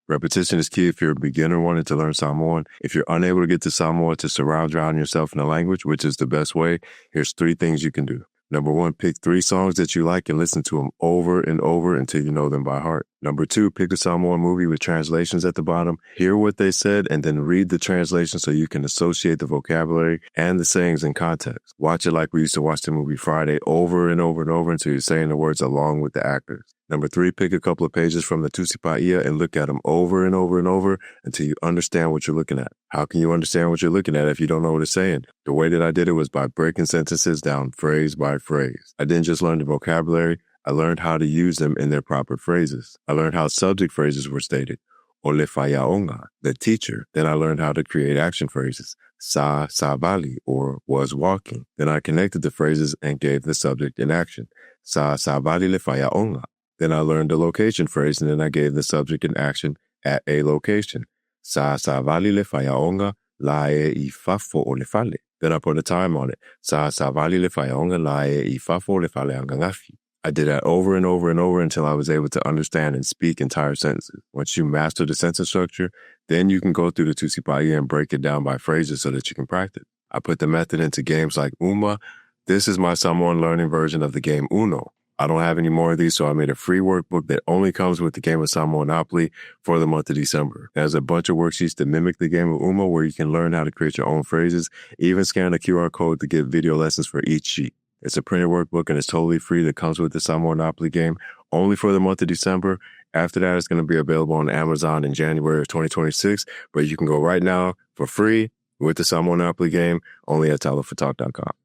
Repetition is key if you're a beginner wanting to learn Samoan. If you're unable to get to Samoa to surround drown yourself in the language, which is the best way, here's 3 things you can do. Number 1, pick 3 songs that you like and listen to them over and over until you know them by heart. Number 2, pick a Samoan movie with translations at the bottom. Hear what they said and then read the translation so you can associate the vocabulary and the sayings in context. Watch it like we used to watch the movie Friday over and over and over until you're saying the words along with the actors. Number 3, pick a couple of pages from the Tusipaia and look at them over and over and over until you understand what you're looking at. How can you understand what you're looking at if you don't know what it's saying? The way that I did it was by breaking sentences down phrase by phrase. I didn't just learn the vocabulary, I learned how to use them in their proper phrases. I learned how subject phrases were stated. Ole whaiaonga, the teacher. Then I learned how to create action phrases. Sa vali, or was walking. Then I connected the phrases and gave the subject in action. Sa vali le whaiaonga. Then I learned the location phrase and then I gave the subject in action at a location. Sa vali le whaiaonga la e I fafo o le fale. Then I put a time on it. Sa vali le whaiaonga la e I fafo o le fale angangafi. I did that over and over and over until I was able to understand and speak entire sentences. Once you master the sentence structure, then you can go through the Tusipaia and break it down by phrases so that you can practice. I put the method into games like Uma. This is my Samoan learning version of the game Uno. I don't have any more of these, so I made a free workbook that only comes with the game of Samoanopoly for the month of December. There's a bunch of worksheets to mimic the game of Uma where you can learn how to create your own phrases, even scan a QR code to get video lessons for each sheet. It's a printed workbook and it's totally free that comes with the Samoanopoly game only for the month of December. After that, it's going to be available on Amazon in January of 2026, but you can go right now for free with the Samoanopoly game only at tylerfortalk.com.